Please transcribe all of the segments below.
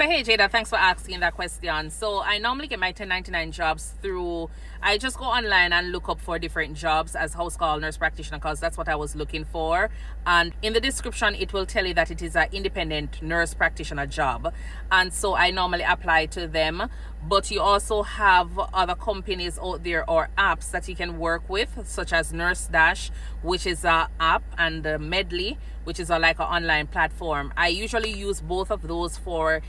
So hey Jada, thanks for asking that question. So I normally get my 1099 jobs through, I just go online and look up for different jobs as house call nurse practitioner because that's what I was looking for. And in the description, it will tell you that it is an independent nurse practitioner job. And so I normally apply to them. But you also have other companies out there or apps that you can work with, such as Nurse Dash, which is an app, and Medli, which is like an online platform. I usually use both of those for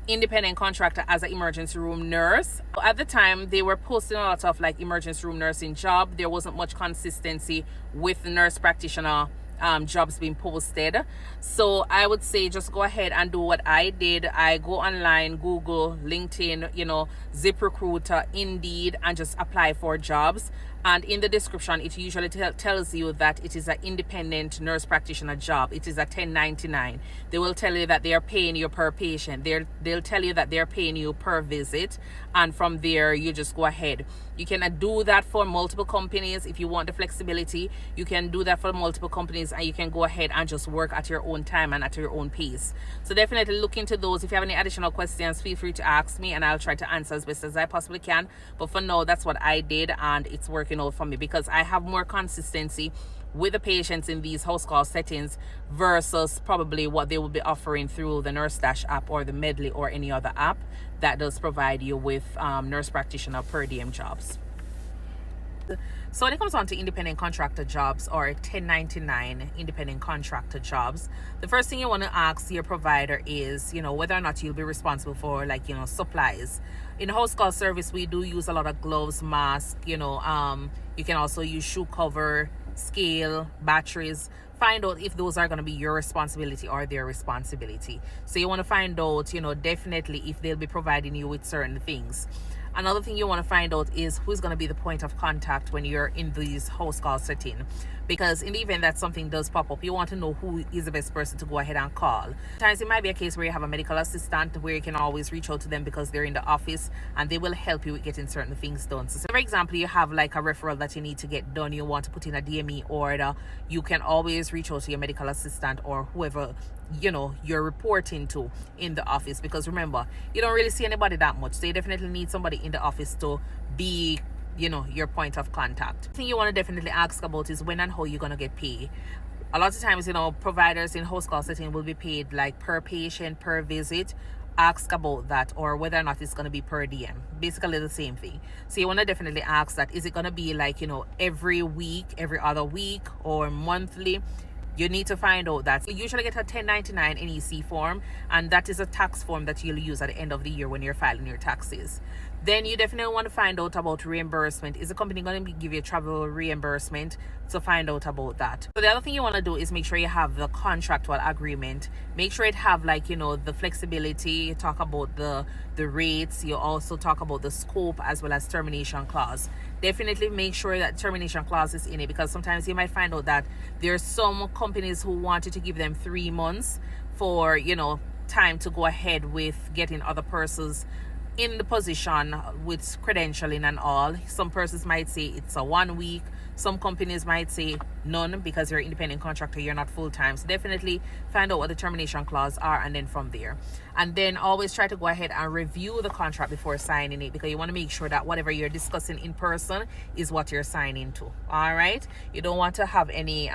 independent contractor as an emergency room nurse. At the time, they were posting a lot of like emergency room nursing job. There wasn't much consistency with the nurse practitioner jobs being posted. So I would say just go ahead and do what I did. I go online, Google, LinkedIn, ZipRecruiter, Indeed, and just apply for jobs. And in the description, it usually tells you that it is an independent nurse practitioner job. It is a 1099. They will tell you that they are paying you per patient. They'll tell you that they're paying you per visit. And from there, you just go ahead. You can do that for multiple companies. If you want the flexibility, you can do that for multiple companies, and you can go ahead and just work at your own time and at your own pace. So definitely look into those. If you have any additional questions, feel free to ask me and I'll try to answer as best as I possibly can. But for now, that's what I did, and it's working out for me because I have more consistency with the patients in these house call settings versus probably what they will be offering through the Nurse Dash app or the Medli or any other app that does provide you with nurse practitioner per diem jobs. So when it comes on to independent contractor jobs or 1099 independent contractor jobs, the first thing you want to ask your provider is, whether or not you'll be responsible for supplies. In house call service, we do use a lot of gloves, masks, you can also use shoe cover, scale, batteries. Find out if those are going to be your responsibility or their responsibility. So you want to find out, definitely if they'll be providing you with certain things. Another thing you want to find out is who's going to be the point of contact when you're in these house call setting. Because in the event that something does pop up, you want to know who is the best person to go ahead and call. Sometimes it might be a case where you have a medical assistant where you can always reach out to them because they're in the office and they will help you with getting certain things done. So for example, you have like a referral that you need to get done, you want to put in a DME order, you can always reach out to your medical assistant or whoever you're reporting to in the office, because remember, you don't really see anybody that much, so you definitely need somebody in the office to be your point of contact. The thing you want to definitely ask about is when and how you're going to get paid. A lot of times, providers in house call setting will be paid like per patient, per visit. Ask about that, or whether or not it's going to be per diem, basically the same thing. So you want to definitely ask that, is it going to be like every week, every other week, or monthly? You need to find out that. You usually get a 1099 NEC form, and that is a tax form that you'll use at the end of the year when you're filing your taxes. Then you definitely want to find out about reimbursement. Is the company going to give you travel reimbursement? To find out about that. So the other thing you want to do is make sure you have the contractual agreement. Make sure it have the flexibility. Talk about the rates. You also talk about the scope as well as termination clause. Definitely make sure that termination clause is in it, because sometimes you might find out that there's some companies who wanted to give them 3 months for time to go ahead with getting other persons in the position with credentialing and all. Some persons might say it's a 1 week. Some companies might say none, because you're an independent contractor, you're not full-time. So definitely find out what the termination clause are, and then from there. And then always try to go ahead and review the contract before signing it, because you want to make sure that whatever you're discussing in person is what you're signing to. All right? You don't want to have any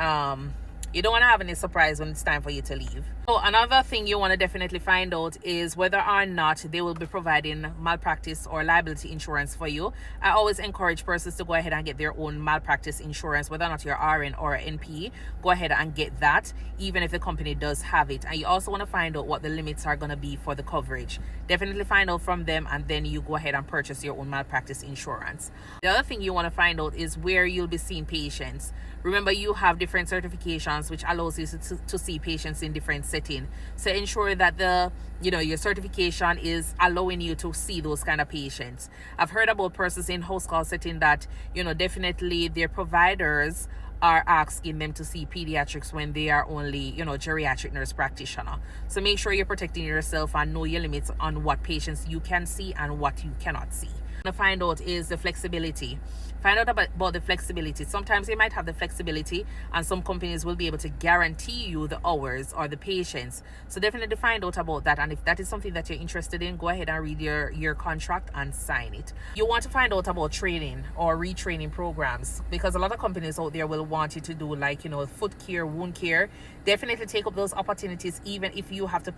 surprise when it's time for you to leave. So another thing you want to definitely find out is whether or not they will be providing malpractice or liability insurance for you. I always encourage persons to go ahead and get their own malpractice insurance, whether or not you're RN or NP. Go ahead and get that, even if the company does have it. And you also want to find out what the limits are going to be for the coverage. Definitely find out from them, and then you go ahead and purchase your own malpractice insurance. The other thing you want to find out is where you'll be seeing patients. Remember, you have different certifications which allows you to see patients in different settings. So ensure that your certification is allowing you to see those kind of patients. I've heard about persons in house call setting that definitely their providers are asking them to see pediatrics when they are only geriatric nurse practitioner. So make sure you're protecting yourself and know your limits on what patients you can see and what you cannot see. To find out is the flexibility. Find out about the flexibility. Sometimes you might have the flexibility, and some companies will be able to guarantee you the hours or the patients. So definitely find out about that. And if that is something that you're interested in, go ahead and read your contract and sign it. You want to find out about training or retraining programs, because a lot of companies out there will want you to do, like, foot care, wound care. Definitely take up those opportunities, even if you have to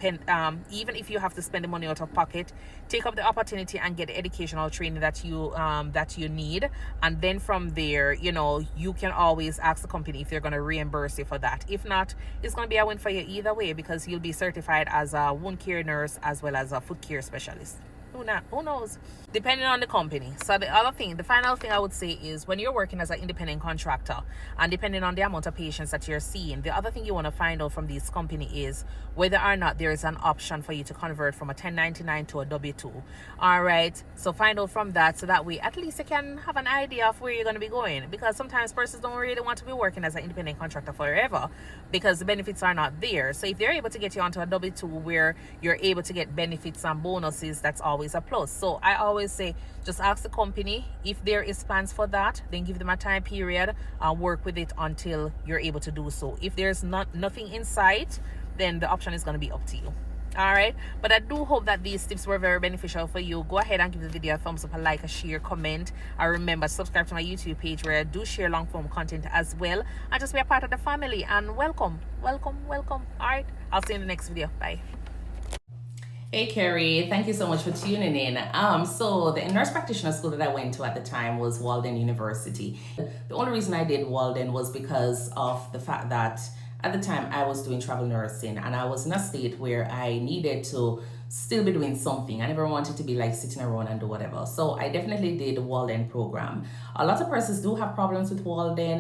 spend the money out of pocket. Take up the opportunity and get the educational training that you need, and then from there, you can always ask the company if they're going to reimburse you for that. If not, it's going to be a win for you either way, because you'll be certified as a wound care nurse as well as a foot care specialist. Who knows? Depending on the company. So the final thing I would say is, when you're working as an independent contractor and depending on the amount of patients that you're seeing, the other thing you want to find out from this company is whether or not there is an option for you to convert from a 1099 to a W2. All right. So find out from that, so that way at least you can have an idea of where you're going to be going, because sometimes persons don't really want to be working as an independent contractor forever because the benefits are not there. So if they're able to get you onto a W2 where you're able to get benefits and bonuses, that's always a plus. So I always say, just ask the company if there is plans for that, then give them a time period and work with it until you're able to do so. If there's nothing in sight, then the option is going to be up to you. All right, but I do hope that these tips were very beneficial for you. Go ahead and give the video a thumbs up, a like, a share, comment, and remember, subscribe to my YouTube page where I do share long form content as well, and just be a part of the family. And welcome. All right, I'll see you in the next video. Bye. Hey Carrie, thank you so much for tuning in. So the nurse practitioner school that I went to at the time was Walden University. The only reason I did Walden was because of the fact that at the time I was doing travel nursing, and I was in a state where I needed to still be doing something. I never wanted to be like sitting around and do whatever. So I definitely did the Walden program. A lot of persons do have problems with Walden.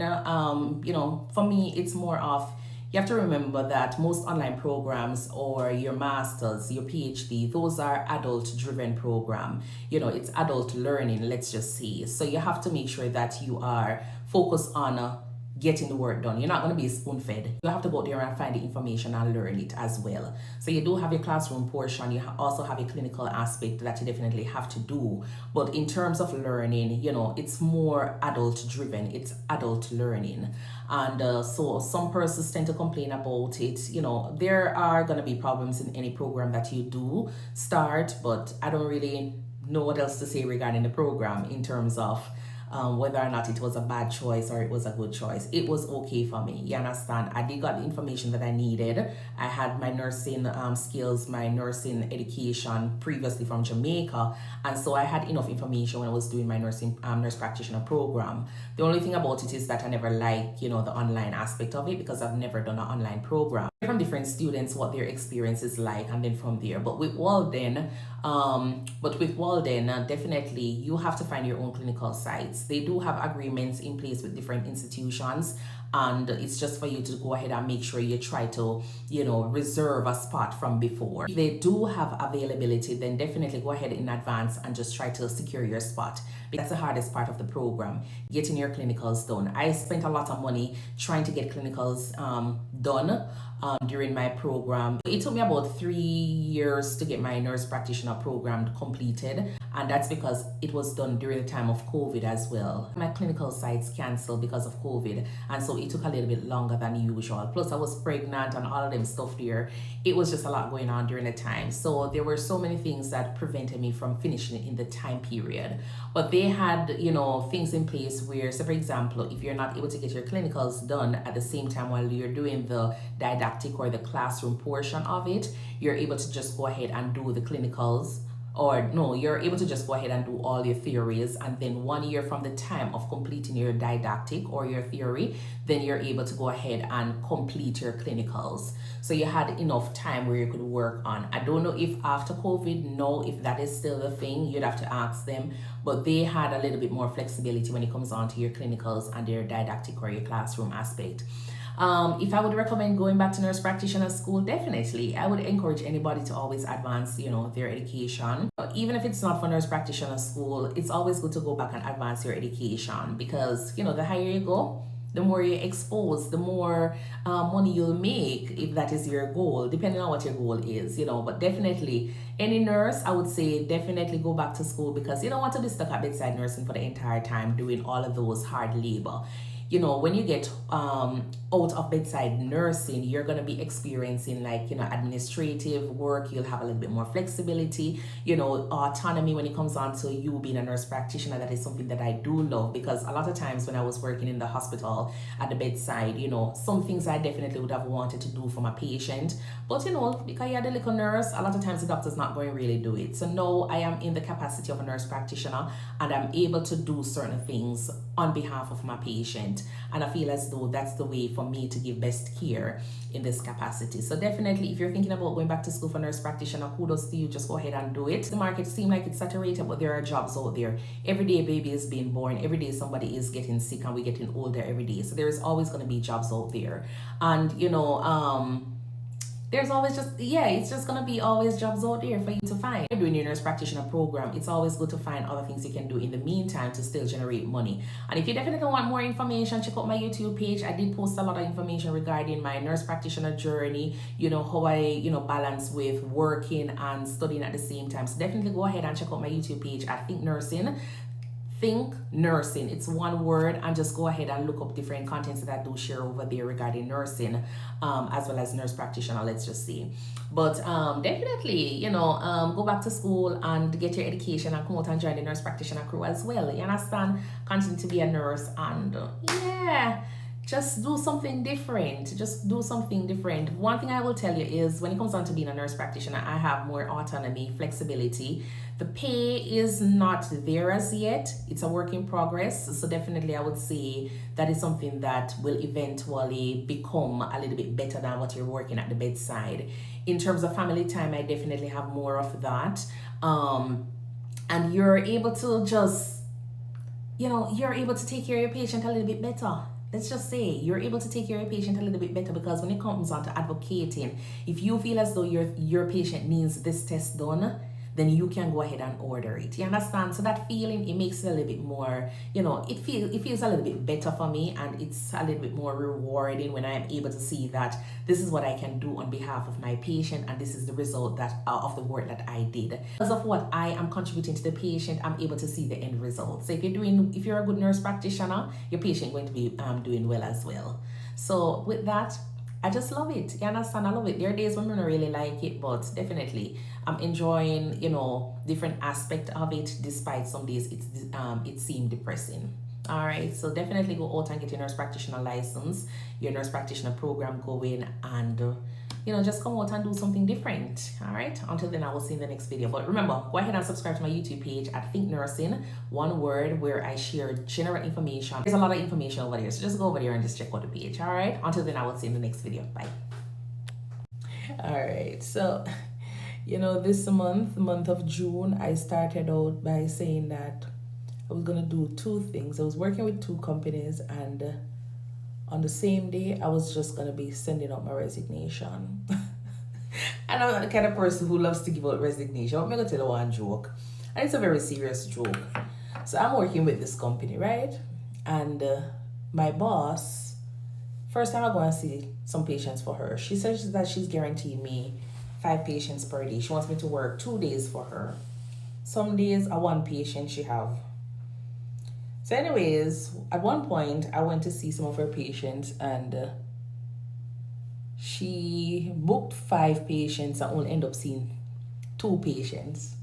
For me, it's more of, you have to remember that most online programs, or your master's, your PhD, those are adult-driven program. It's adult learning, let's just say. So you have to make sure that you are focused on getting the work done. You're not going to be spoon-fed. You have to go there and find the information and learn it as well. So you do have your classroom portion. You also have a clinical aspect that you definitely have to do. But in terms of learning, it's more adult-driven. It's adult learning. And so some persons tend to complain about it. There are going to be problems in any program that you do start, but I don't really know what else to say regarding the program in terms of whether or not it was a bad choice or it was a good choice. It was okay for me. You understand? I did got the information that I needed. I had my nursing skills, my nursing education previously from Jamaica, and so I had enough information when I was doing my nurse practitioner program. The only thing about it is that I never liked, the online aspect of it, because I've never done an online program. From different students what their experience is like, and then from there. But with Walden, definitely you have to find your own clinical sites. They do have agreements in place with different institutions, and it's just for you to go ahead and make sure you try to, reserve a spot from before. If they do have availability, then definitely go ahead in advance and just try to secure your spot. That's the hardest part of the program, getting your clinicals done. I spent a lot of money trying to get clinicals done during my program. It took me about 3 years to get my nurse practitioner program completed, and that's because it was done during the time of COVID as well. My clinical sites canceled because of COVID, and so it took a little bit longer than usual. Plus I was pregnant and all of them stuff there. It was just a lot going on during the time, so there were so many things that prevented me from finishing it in the time period. But they had things in place where, so for example, if you're not able to get your clinicals done at the same time while you're doing the didactic or the classroom portion of it, you're able to just go ahead and do the clinicals, or no, you're able to just go ahead and do all your theories, and then 1 year from the time of completing your didactic or your theory, then you're able to go ahead and complete your clinicals. So you had enough time where you could work on. I don't know if after COVID, if that is still the thing, you'd have to ask them, but they had a little bit more flexibility when it comes on to your clinicals and your didactic or your classroom aspect. If I would recommend going back to nurse practitioner school, definitely. I would encourage anybody to always advance, their education. Even if it's not for nurse practitioner school, it's always good to go back and advance your education, because, the higher you go, the more you're exposed, the more money you'll make, if that is your goal, depending on what your goal is, you know. But definitely, any nurse, I would say definitely go back to school, because you don't want to be stuck at bedside nursing for the entire time doing all of those hard labor. You know, when you get out of bedside nursing, you're going to be experiencing, like, you know, administrative work. You'll have a little bit more flexibility, you know, autonomy when it comes on to you being a nurse practitioner. That is something that I do love, because a lot of times when I was working in the hospital at the bedside, you know, some things I definitely would have wanted to do for my patient, but you know, because you're the little nurse, a lot of times the doctor's not going to really do it. So now I am in the capacity of a nurse practitioner, and I'm able to do certain things on behalf of my patient, and I feel as though that's the way for me to give best care in this capacity. So definitely, if you're thinking about going back to school for nurse practitioner, kudos to you. Just go ahead and do it. The market seems like it's saturated, but there are jobs out there. Every day a baby is being born, every day somebody is getting sick, and we're getting older every day. So there is always going to be jobs out there. And you know, there's always just, yeah, it's just gonna be always jobs out there for you to find. You're doing your nurse practitioner program, it's always good to find other things you can do in the meantime to still generate money. And if you definitely want more information, check out my YouTube page. I did post a lot of information regarding my nurse practitioner journey, you know, how I, you know, balance with working and studying at the same time. So definitely go ahead and check out my YouTube page at ThinkNursing. ThinkNursing, it's one word, and just go ahead and look up different contents that I do share over there regarding nursing, as well as nurse practitioner, let's just say. But definitely, you know, go back to school and get your education and come out and join the nurse practitioner crew as well. You understand? Continue to be a nurse, and yeah, just do something different. Just do something different. One thing I will tell you is, when it comes down to being a nurse practitioner, I have more autonomy, flexibility. The pay is not there as yet. It's a work in progress. So definitely I would say that is something that will eventually become a little bit better than what you're working at the bedside. In terms of family time, I definitely have more of that. And you're able to just, you know, you're able to take care of your patient a little bit better. Let's just say you're able to take care of your patient a little bit better, because when it comes on to advocating, if you feel as though your patient needs this test done, then you can go ahead and order it. You understand? So that feeling, it makes it a little bit more, you know, it feels a little bit better for me, and it's a little bit more rewarding when I am able to see that this is what I can do on behalf of my patient, and this is the result that of the work that I did. Because of what I am contributing to the patient, I'm able to see the end result. So if you're a good nurse practitioner, your patient going to be doing well as well. So with that, I just love it. You understand? I love it. There are days when I don't really like it, but definitely I'm enjoying, you know, different aspect of it, despite some days it seemed depressing. All right, so definitely go out and get your nurse practitioner license, your nurse practitioner program going, and you know, just come out and do something different. All right, until then, I will see you in the next video. But remember, go ahead and subscribe to my YouTube page at ThinkNursing, one word, where I share general information. There's a lot of information over there, so just go over there and just check out the page. All right, until then, I will see you in the next video. Bye. All right, so you know, this month of June, I started out by saying that I was gonna do two things. I was working with two companies, and on the same day, I was just gonna be sending out my resignation. And I'm the kind of person who loves to give out resignation. I'm gonna tell you one joke, and it's a very serious joke. So I'm working with this company, right? And my boss, first time I go and see some patients for her, she says that she's guaranteed me 5 patients per day. She wants me to work 2 days for her. Some days a 1 patient she have. So anyways, at one point I went to see some of her patients, and she booked 5 patients and only end up seeing 2 patients.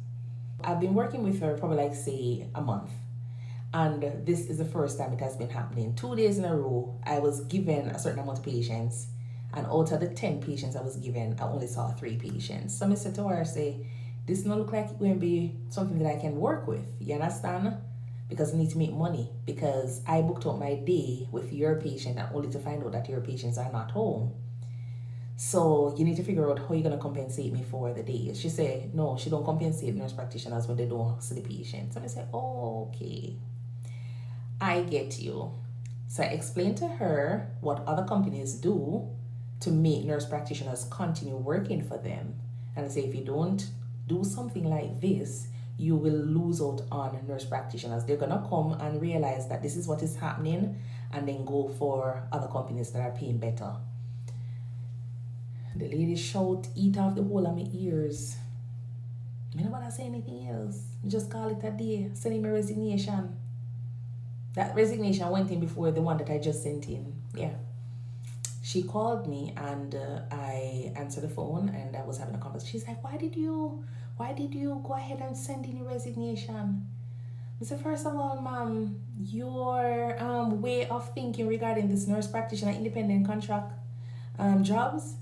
I've been working with her probably like say a month, and this is the first time it has been happening. 2 days in a row I was given a certain amount of patients, and out of the 10 patients I was given, I only saw 3 patients. So I said to her, say, this don't look like it's going to be something that I can work with. You understand? Because I need to make money, because I booked out my day with your patient and only to find out that your patients are not home. So you need to figure out how you're going to compensate me for the days. She said, no, she don't compensate nurse practitioners when they don't see the patients. And I said, oh, okay, I get you. So I explained to her what other companies do to make nurse practitioners continue working for them. And I say, if you don't do something like this, you will lose out on nurse practitioners. They're gonna come and realize that this is what is happening, and then go for other companies that are paying better. The lady shout, eat off the whole of my ears. I don't want to say anything else. Just call it a day. Send him a resignation. That resignation went in before the one that I just sent in. Yeah. She called me and I answered the phone and I was having a conversation. She's like, why did you go ahead and send in your resignation? I said, first of all, ma'am, your way of thinking regarding this nurse practitioner independent contract jobs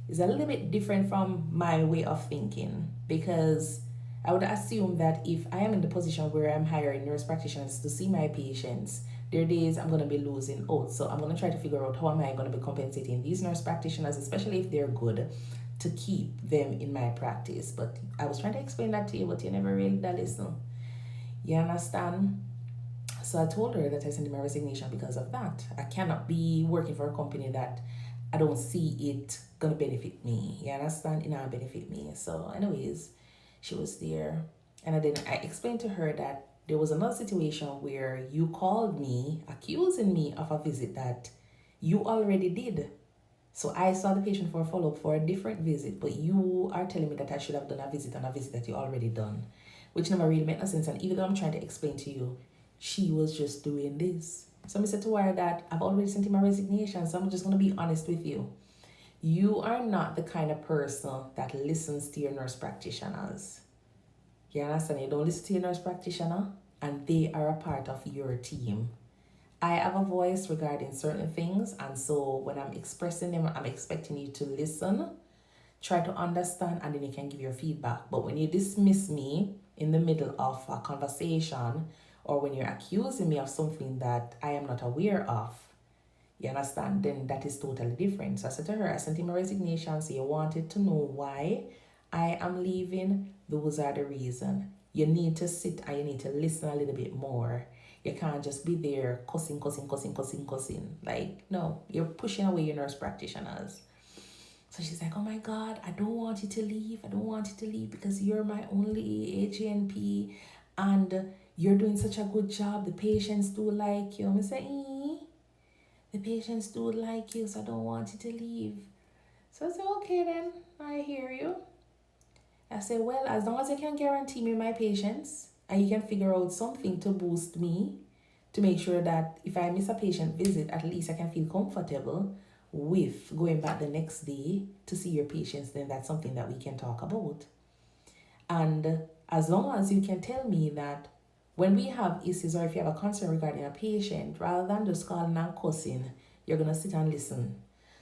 is a little bit different from my way of thinking, because I would assume that if I am in the position where I'm hiring nurse practitioners to see my patients, there are days I'm going to be losing out. So I'm going to try to figure out how am I going to be compensating these nurse practitioners, especially if they're good, to keep them in my practice. But I was trying to explain that to you, but you never really listen. You understand? So I told her that I sent in my resignation because of that. I cannot be working for a company that I don't see it gonna benefit me. You understand? It not benefit me. So anyways, she was there. And I explained to her that there was another situation where you called me accusing me of a visit that you already did. So I saw the patient for a follow-up for a different visit, but you are telling me that I should have done a visit on a visit that you already done, which never really made no sense. And even though I'm trying to explain to you, she was just doing this. So I said to her that I've already sent in my resignation, so I'm just going to be honest with you. You are not the kind of person that listens to your nurse practitioners. You understand? You don't listen to your nurse practitioner, and they are a part of your team. I have a voice regarding certain things, and so when I'm expressing them, I'm expecting you to listen, try to understand, and then you can give your feedback. But when you dismiss me in the middle of a conversation, or when you're accusing me of something that I am not aware of, you understand, then that is totally different. So I said to her, I sent him a resignation, so you wanted to know why I am leaving. Those are the reasons. You need to sit and you need to listen a little bit more. You can't just be there cussing. Like, no, you're pushing away your nurse practitioners. So she's like, oh my God, I don't want you to leave. I don't want you to leave because you're my only AGNP and you're doing such a good job. The patients do like you. I say, the patients do like you, so I don't want you to leave. So I said, okay then, I hear you. I said, well, as long as you can guarantee me my patients and you can figure out something to boost me, to make sure that if I miss a patient visit, at least I can feel comfortable with going back the next day to see your patients, then that's something that we can talk about. And as long as you can tell me that when we have issues or if you have a concern regarding a patient, rather than just calling and cussing, you're going to sit and listen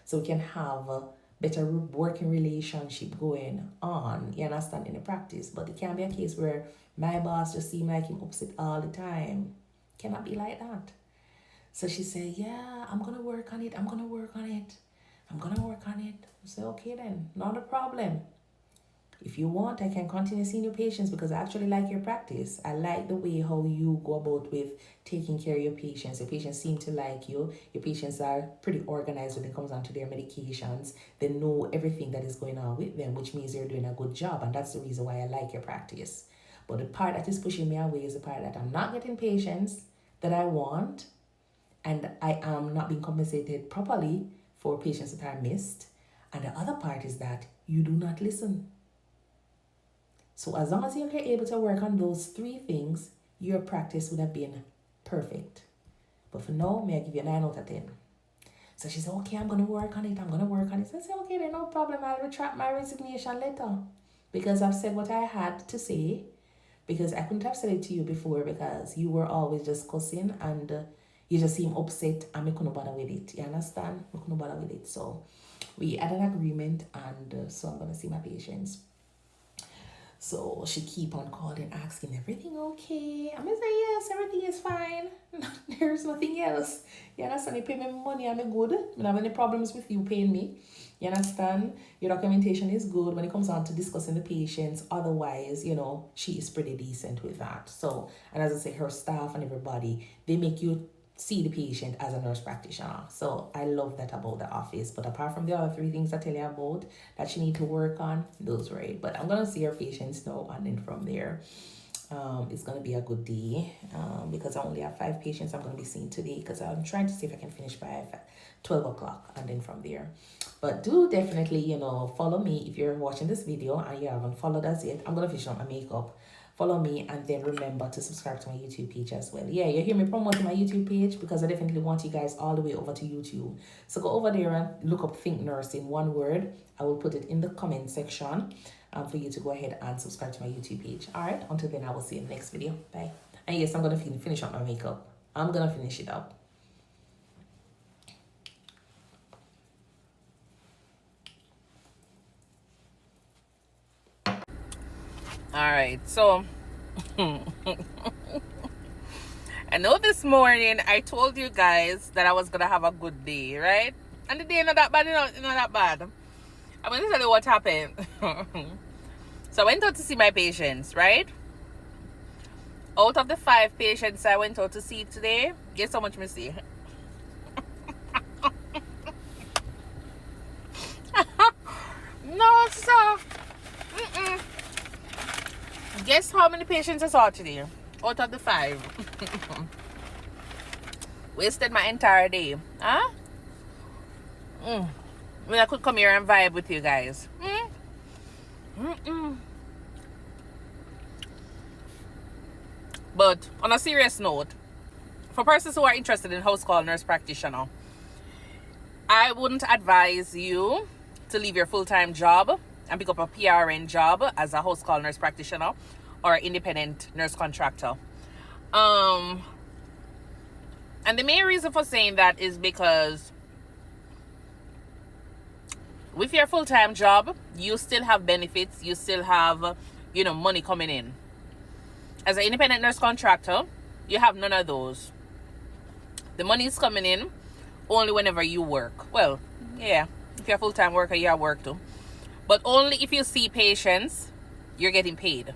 so we can have a better working relationship going on, you understand, in the practice. But it can't be a case where my boss just seems like him upset all the time. Cannot be like that. So she said, yeah, I'm going to work on it. I said, okay then, not a problem. If you want, I can continue seeing your patients because I actually like your practice. I like the way how you go about with taking care of your patients. Your patients seem to like you. Your patients are pretty organized when it comes on to their medications. They know everything that is going on with them, which means you're doing a good job. And that's the reason why I like your practice. But the part that is pushing me away is the part that I'm not getting patients that I want, and I am not being compensated properly for patients that are missed. And the other part is that you do not listen. So as long as you're able to work on those three things, your practice would have been perfect. But for now, may I give you a 9 out of 10. So she said, okay, I'm going to work on it. So I said, okay, then no problem. I'll retract my resignation letter because I've said what I had to say, because I couldn't have said it to you before because you were always just cussing and you just seem upset and I couldn't bother with it. You understand? I couldn't bother with it. So we had an agreement and so I'm going to see my patients. So she keep on calling, asking, everything okay? I'm going to say, yes, everything is fine. There's nothing else. You understand? You pay me money, I'm good. I don't have any problems with you paying me. You understand? Your documentation is good when it comes on to discussing the patients. Otherwise, she is pretty decent with that. So, and as I say, her staff and everybody, they make you see the patient as a nurse practitioner. So I love that about the office. But apart from the other 3 things I tell you about that she need to work on, those were it. But I'm going to see her patients now and then from there. It's going to be a good day because I only have 5 patients I'm going to be seeing today, because I'm trying to see if I can finish by 12 o'clock and then from there. But do definitely, follow me if you're watching this video and you haven't followed us yet. I'm going to finish up my makeup. Follow me, and then remember to subscribe to my YouTube page as well. Yeah, you hear me promoting my YouTube page, because I definitely want you guys all the way over to YouTube. So go over there and look up ThinkNursing, one word. I will put it in the comment section for you to go ahead and subscribe to my YouTube page. All right, until then, I will see you in the next video. Bye. And yes, I'm going to finish up my makeup. I'm going to finish it up. All right, so I know this morning I told you guys that I was gonna have a good day, right? And the day not that bad, not that bad. I'm gonna tell you what happened. So I went out to see my patients, right? Out of the 5 patients I went out to see today, guess how much me see? No, sir. Guess how many patients I saw today? Out of the 5. Wasted my entire day. Huh? When I could come here and vibe with you guys. But on a serious note, for persons who are interested in house call nurse practitioner, I wouldn't advise you to leave your full-time job and pick up a PRN job as a house call nurse practitioner or independent nurse contractor. And the main reason for saying that is because with your full-time job, you still have benefits, you still have, money coming in. As an independent nurse contractor, you have none of those. The money is coming in only whenever you work. Well, yeah, if you're a full-time worker, you have work too. But only if you see patients, you're getting paid.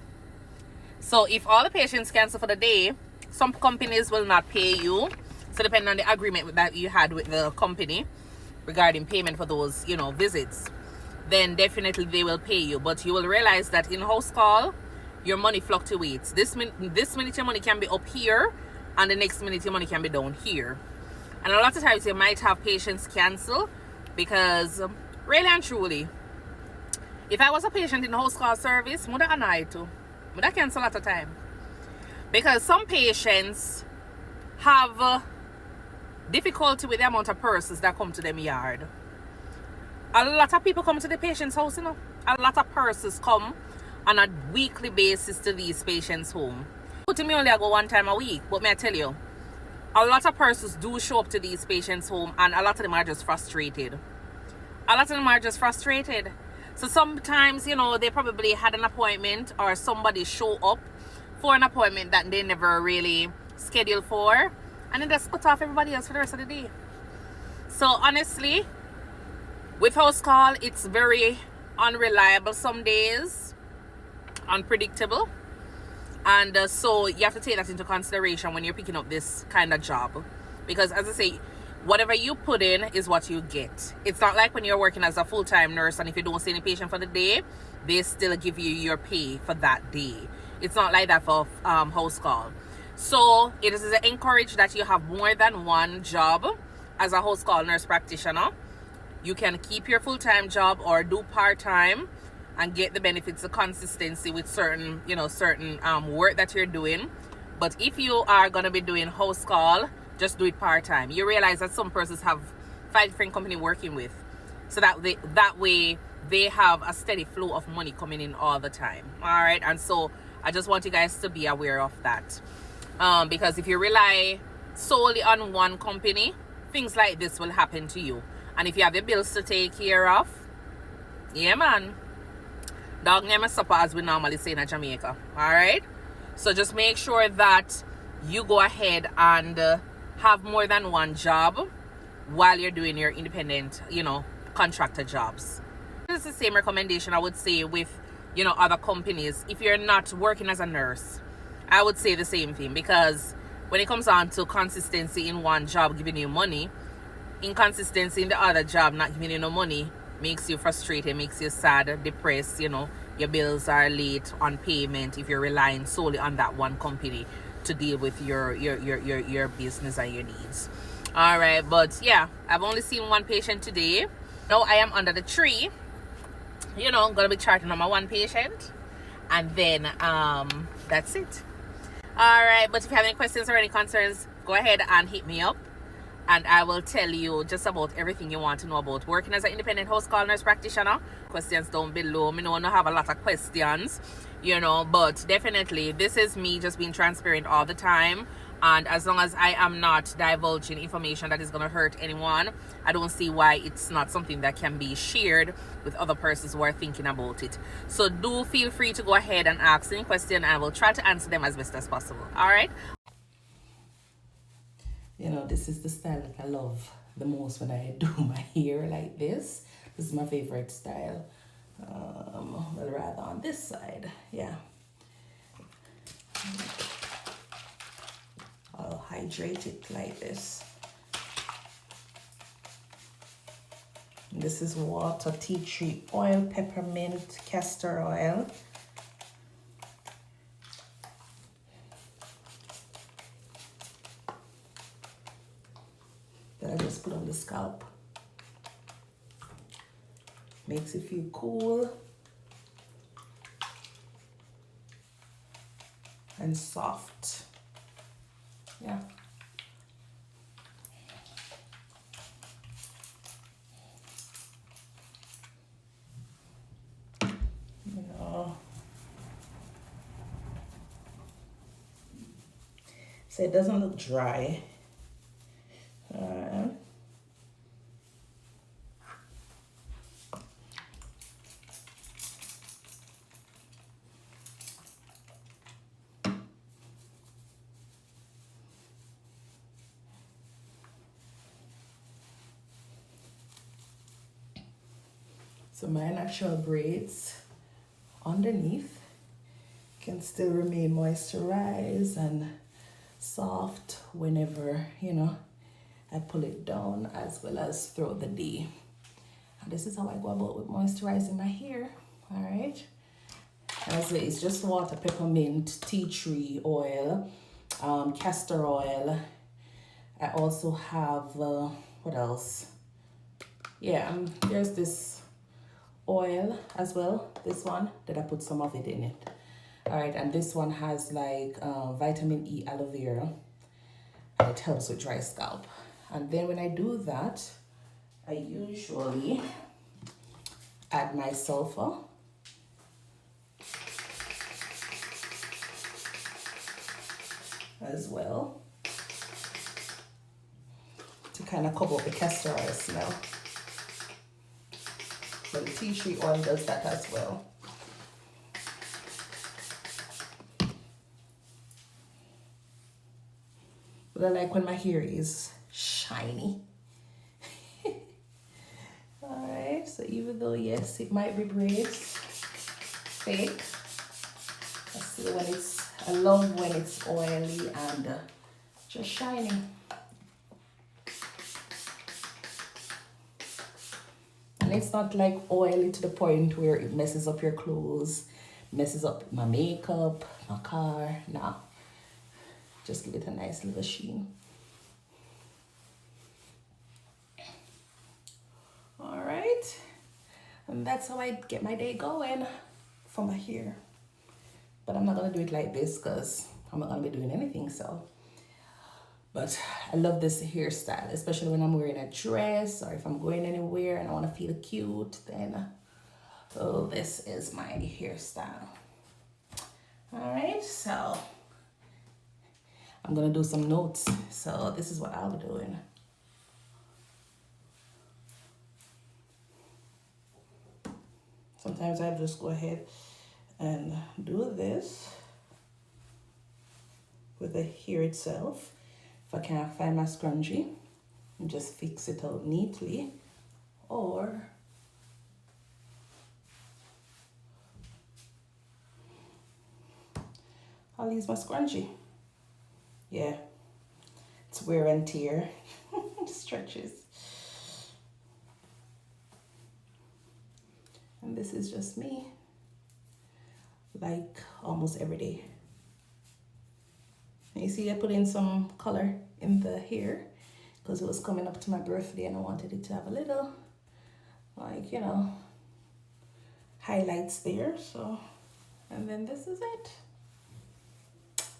So if all the patients cancel for the day, some companies will not pay you. So depending on the agreement that you had with the company regarding payment for those, visits, then definitely they will pay you. But you will realize that in house call, your money fluctuates. This minute your money can be up here, and the next minute your money can be down here. And a lot of times you might have patients cancel because really and truly, if I was a patient in the house call service, would I annoy too? Would I cancel at a time? Because some patients have difficulty with the amount of persons that come to them yard. A lot of people come to the patient's house, A lot of persons come on a weekly basis to these patients' home. To me, only I go one time a week, but may I tell you, a lot of persons do show up to these patients' home, and a lot of them are just frustrated. So sometimes, they probably had an appointment, or somebody show up for an appointment that they never really scheduled for, and then just cut off everybody else for the rest of the day. So honestly, with house call, it's very unreliable some days, unpredictable, and so you have to take that into consideration when you're picking up this kind of job, because as I say, whatever you put in is what you get. It's not like when you're working as a full-time nurse, and if you don't see any patient for the day, they still give you your pay for that day. It's not like that for house call. So it is encouraged that you have more than one job as a house call nurse practitioner. You can keep your full-time job or do part-time and get the benefits of consistency with certain work that you're doing. But if you are going to be doing house call, just do it part-time. You realize that some persons have 5 different companies working with, so that way they have a steady flow of money coming in all the time. All right, and so I just want you guys to be aware of that, because if you rely solely on one company, things like this will happen to you. And if you have your bills to take care of, yeah man, dog name a supper, as we normally say in Jamaica. All right, so just make sure that you go ahead and have more than one job while you're doing your independent, contractor jobs. This is the same recommendation I would say with, other companies. If you're not working as a nurse, I would say the same thing, because when it comes on to consistency in one job giving you money, inconsistency in the other job not giving you no money makes you frustrated, makes you sad, depressed, your bills are late on payment, if you're relying solely on that one company to deal with your business and your needs. All right, but yeah, I've only seen one patient today. Now I am under the tree. I'm gonna be charting on my one patient, and then that's it. All right, but if you have any questions or any concerns, go ahead and hit me up, and I will tell you just about everything you want to know about working as an independent house call nurse practitioner. Questions down below. Me know I have a lot of questions, but definitely this is me just being transparent all the time. And as long as I am not divulging information that is going to hurt anyone, I don't see why it's not something that can be shared with other persons who are thinking about it. So do feel free to go ahead and ask any question, and I will try to answer them as best as possible. All right? This is the style that I love the most when I do my hair like this. This is my favorite style. Well, rather on this side, yeah. I'll hydrate it like this. This is water, tea tree oil, peppermint, castor oil. That I just put on the scalp. Makes it feel cool and soft. Yeah. So it doesn't look dry. So my natural braids underneath can still remain moisturized and soft whenever, I pull it down, as well as throughout the day. And this is how I go about with moisturizing my hair. All right. As it's just water, peppermint, tea tree oil, castor oil. I also have, what else? Yeah, there's this oil as well, this one, that I put some of it in it. All right, and this one has like vitamin E aloe vera, and it helps with dry scalp. And then when I do that, I usually add my sulfur. As well, to kind of cover up the castor oil smell. So the tea tree oil does that as well. But I like when my hair is shiny. Alright, so even though yes, it might be braids, fake, I love when it's oily and just shiny. And it's not like oily to the point where it messes up your clothes, messes up my makeup, my car. Nah, just give it a nice little sheen. All right, and that's how I get my day going for my hair. But I'm not gonna do it like this because I'm not gonna be doing anything, so. But I love this hairstyle, especially when I'm wearing a dress or if I'm going anywhere and I wanna feel cute, then oh, this is my hairstyle. All right, so I'm gonna do some notes. So this is what I'll be doing. Sometimes I just go ahead and do this with the hair itself. If I can't find my scrunchie, and just fix it out neatly, or I'll use my scrunchie. Yeah, it's wear and tear. Stretches. And this is just me. like almost every day. And you see I put in some color in the hair because it was coming up to my birthday and I wanted it to have a little, like, you know, highlights there. So, and then this is it.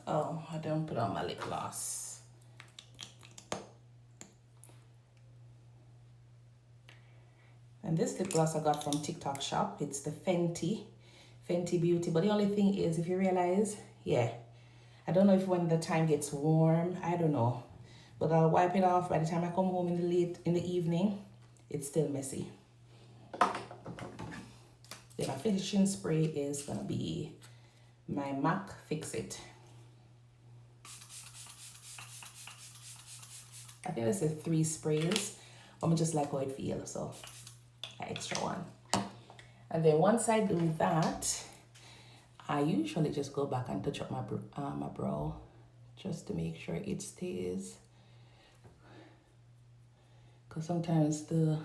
Oh, I don't put on my lip gloss. And this lip gloss I got from TikTok shop. It's the Fenty Beauty. But the only thing is, if you realize, yeah, I don't know if when the time gets warm, I don't know. But I'll wipe it off by the time I come home in the evening. It's still messy. Then my finishing spray is gonna be my MAC Fix It. I think this is 3 sprays. I'm just like how it feels, so an extra one. And then once I do that, I usually just go back and touch up my brow just to make sure it stays. Because sometimes the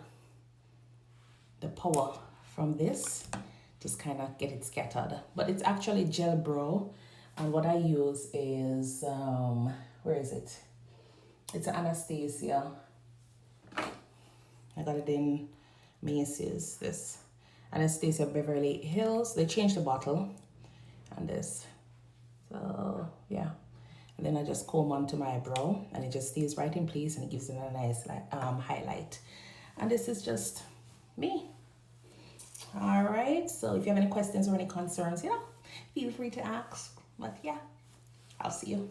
power from this just kind of get it scattered. But it's actually gel brow. And what I use is, where is it? It's an Anastasia. I got it in Macy's, this Anastasia Beverly Hills. They changed the bottle and this. So yeah. And then I just comb onto my brow and it just stays right in place and it gives it a nice like highlight. And this is just me. All right, so if you have any questions or any concerns, you know, feel free to ask. But yeah, I'll see you.